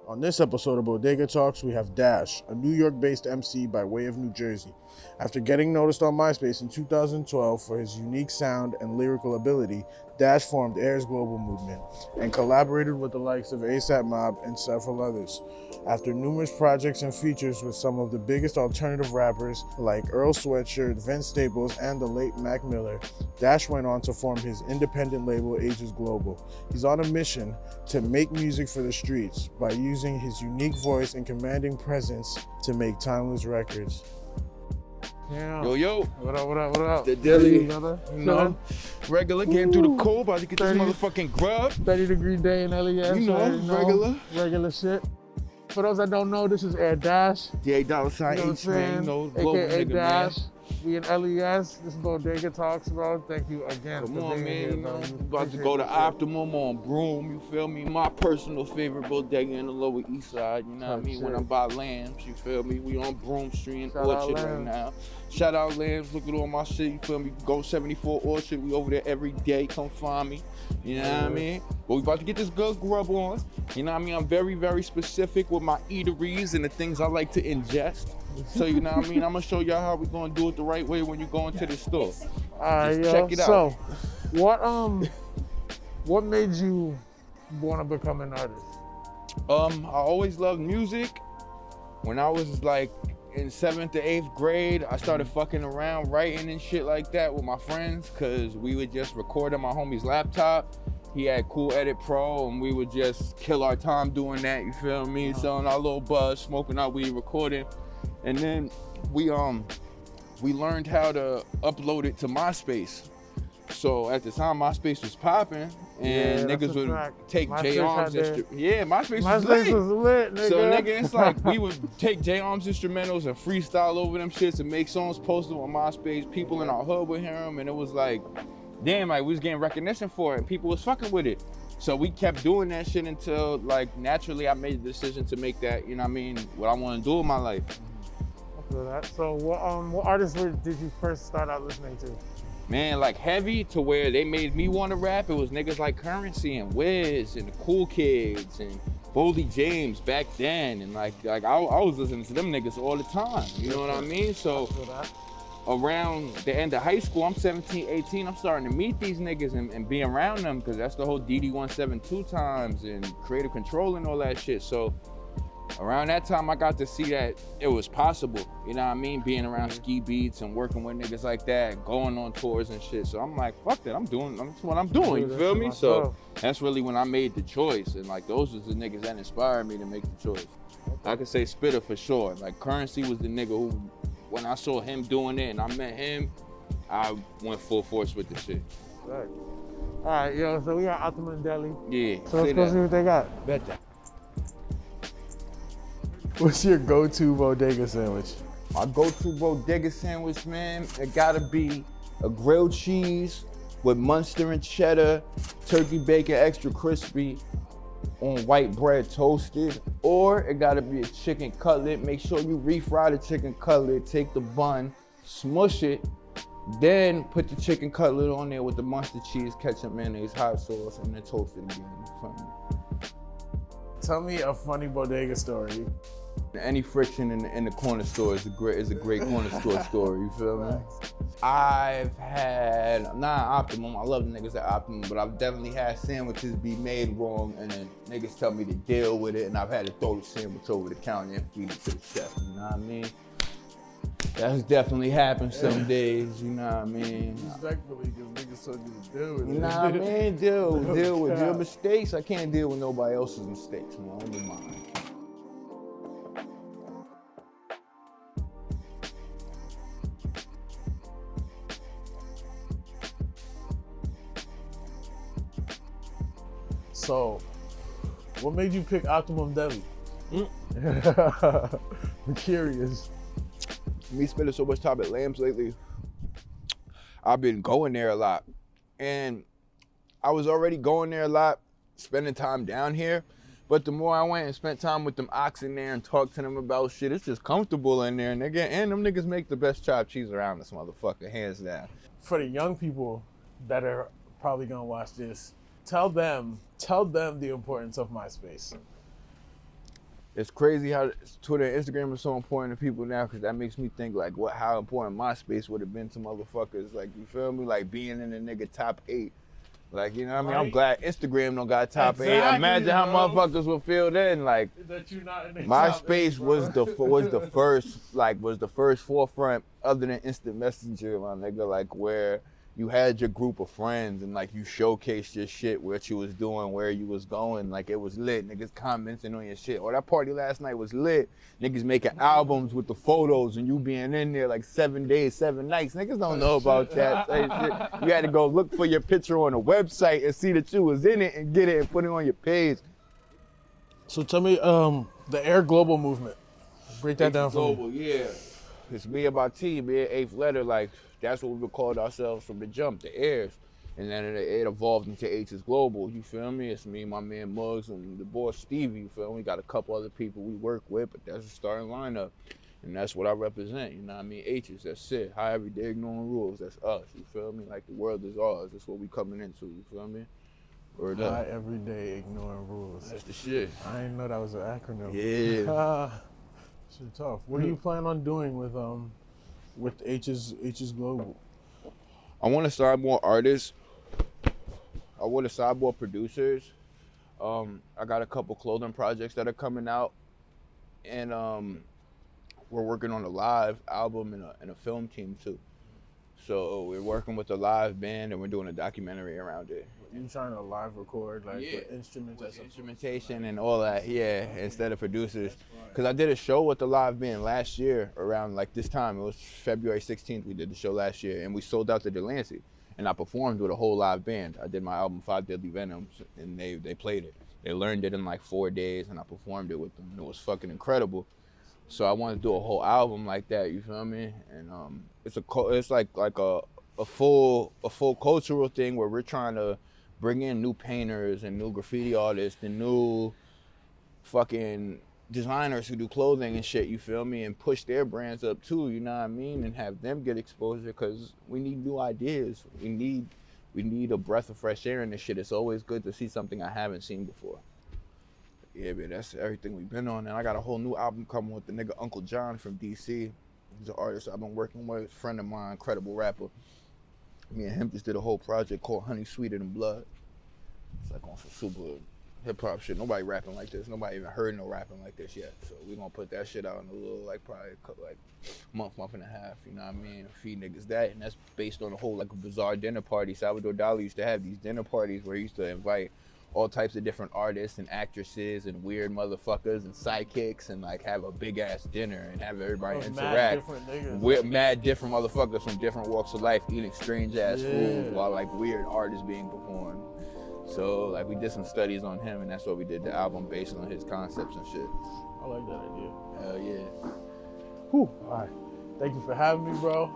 On this episode of Bodega Talks, we have Dash, a New York-based MC by way of New Jersey. After getting noticed on Myspace in 2012 for his unique sound and lyrical ability, Dash formed Air's Global Movement and collaborated with the likes of A$AP Mob and several others. After numerous projects and features with some of the biggest alternative rappers like Earl Sweatshirt, Vince Staples, and the late Mac Miller, Dash went on to form his independent label Ages Global. He's on a mission to make music for the streets by using his unique voice and commanding presence to make timeless records. Yeah. Yo. What up? The Dilly. Brother. You know, regular, getting through the cold, about to get this motherfucking grub. 30-degree day in LES. You know, Regular shit. For those that don't know, this is Air Dash. $8 sign You know what I'm each, man. saying? You know, global AKA nigga, Dash. man. We in LES. This is Bodega Talks, bro. Thank you again Come for on, being man. here, You know, bro. about to go to Optimum on Broome, you feel me? My personal favorite bodega in the Lower East Side, you know what I mean? When I'm by Lambs, you feel me? We on Broome Street in Shout out Orchard right Lambs. now. Shout out Lambs, look at all my shit, you feel me? Go 74 Orchard, we over there every day, come find me. You know what I mean? But we about to get this good grub on. You know what I mean? I'm very, very specific with my eateries and the things I like to ingest. So you know what I mean? I'm gonna show y'all how we gonna do it the right way when you go into the store. Alright, Just yo. check it out. So, what made you want to become an artist? I always loved music. When I was like in 7th to 8th grade, I started fucking around writing and shit like that with my friends, cause we would just record on my homie's laptop. He had Cool Edit Pro, and we would just kill our time doing that, you feel me? Selling our little buzz, smoking our weed, recording. And then we learned how to upload it to Myspace. So at the time, MySpace was popping, and niggas would take J-Arms. MySpace was lit. Nigga. So nigga, it's like we would take J-Arms instrumentals and freestyle over them shits and make songs, post them on MySpace. People in our hood would hear them, and it was like, damn, like we was getting recognition for it, and people was fucking with it. So we kept doing that shit until like naturally I made the decision to make that, you know what I mean, what I want to do with my life. That. So what artists did you first start out listening to? Man, like heavy to where they made me want to rap. It was niggas like Currency and Wiz and the Cool Kids and Boldy James back then. And like I was listening to them niggas all the time. You know what I mean? So around the end of high school, I'm 17, 18, I'm starting to meet these niggas and be around them, because that's the whole DD172 times and creative control and all that shit. So around that time, I got to see that it was possible, you know what I mean? Being around Ski Beats and working with niggas like that, going on tours and shit. So I'm like, fuck that, that's what I'm doing, you feel me? So that's really when I made the choice. And like, those was the niggas that inspired me to make the choice. I could say Spitter for sure. Like Currency was the nigga who, when I saw him doing it and I met him, I went full force with the shit. Right. All right, yo, so we got Optimum Deli. Yeah. So let's go see what they got. Bet that. What's your go-to bodega sandwich? My go-to bodega sandwich, man, it gotta be a grilled cheese with Munster and cheddar, turkey bacon extra crispy on white bread toasted, or it gotta be a chicken cutlet. Make sure you refry the chicken cutlet, take the bun, smush it, then put the chicken cutlet on there with the Munster cheese, ketchup, mayonnaise, hot sauce, and then toast it again. Tell me a funny bodega story. Any friction in the corner store is a great corner store story, you feel me? I've had, not Optimum, I love the niggas at Optimum, but I've definitely had sandwiches be made wrong and then niggas tell me to deal with it, and I've had to throw the sandwich over the counter and feed it to the chef, you know what I mean? That's definitely happened some days, you know what I mean? Respectfully, because niggas told you to deal with it. You know what I mean? Deal with your mistakes. I can't deal with nobody else's mistakes, man, only mine. So, what made you pick Optimum Deli? I'm curious. Me spending so much time at Lambs lately, I've been going there a lot. And I was already going there a lot, spending time down here. But the more I went and spent time with them ox in there and talked to them about shit, it's just comfortable in there, nigga. And them niggas make the best chopped cheese around this motherfucker, hands down. For the young people that are probably gonna watch this, tell them the importance of Myspace. it's crazy how Twitter and Instagram are so important to people now, because that makes me think like how important MySpace would have been to motherfuckers. Like, you feel me? Like being in the nigga top 8. Like, you know what I mean? I'm glad Instagram don't got top 8. Imagine how motherfuckers would feel then. Like, that you're not in the MySpace top 8, was the first forefront other than instant messenger, my nigga, like where you had your group of friends and like you showcased your shit, what you was doing, where you was going. Like, it was lit. Niggas commenting on your shit. Or that party last night was lit. Niggas making albums with the photos and you being in there like 7 days, 7 nights. Niggas don't know about that. Shit. You had to go look for your picture on a website and see that you was in it and get it and put it on your page. So tell me, the Air Global movement. Break that down for Global, me. yeah. It's me and my team, man, 8th letter, like, that's what we called ourselves from the jump, the Airs. And then it evolved into H's Global, you feel me? It's me, my man Muggs, and the boy Stevie, you feel me? We got a couple other people we work with, but that's the starting lineup. And that's what I represent, you know what I mean? H's, that's it. High every day, ignoring rules, that's us, you feel me? Like, the world is ours, that's what we coming into, you feel me? Word up. High every day, ignoring rules. That's the shit. I didn't know that was an acronym. Yeah. Shit tough. What do you plan on doing with H's Global? I want to sign more artists. I want to sign more producers. I got a couple clothing projects that are coming out, and we're working on a live album and a film team too. So we're working with a live band and we're doing a documentary around it. You trying to live record like with instruments? With instrumentation and all that, yeah, instead of producers. Because I did a show with the live band last year around like this time. It was February 16th we did the show last year, and we sold out to Delancey. And I performed with a whole live band. I did my album 5 Deadly Venoms, and they played it. They learned it in like 4 days, and I performed it with them. And it was fucking incredible. So I want to do a whole album like that, you feel me? And it's like a full cultural thing where we're trying to bring in new painters and new graffiti artists and new fucking designers who do clothing and shit, you feel me? And push their brands up too, you know what I mean? And have them get exposure, because we need new ideas. We need a breath of fresh air in this shit. It's always good to see something I haven't seen before. Yeah, man, that's everything we've been on. And I got a whole new album coming with the nigga Uncle John from DC. He's an artist I've been working with, a friend of mine, incredible rapper. Me and him just did a whole project called Honey Sweeter Than Blood. It's like on some super hip hop shit. Nobody rapping like this. Nobody even heard no rapping like this yet. So we gonna put that shit out in a little, like probably like month and a half, you know what I mean? Feed niggas that. And that's based on a whole like a bizarre dinner party. Salvador Dali used to have these dinner parties where he used to invite all types of different artists and actresses and weird motherfuckers and sidekicks and like have a big ass dinner and have everybody interact with mad different motherfuckers from different walks of life eating strange ass food while like weird art is being performed. So like we did some studies on him, and that's what we did the album based on his concepts and shit. I like that idea. Hell yeah. Whew. All right. Thank you for having me, bro.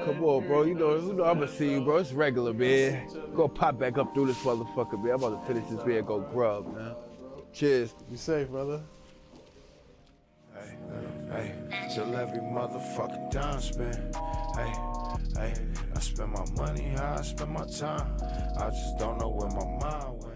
Come on, bro. You know I'ma see you, bro. It's regular, man. Go pop back up through this motherfucker, man. I'm about to finish this beer and go grub, man. Cheers. Be safe, brother. Hey, till every motherfucking dime spent. Hey, I spend my money how I spend my time. I just don't know where my mind went.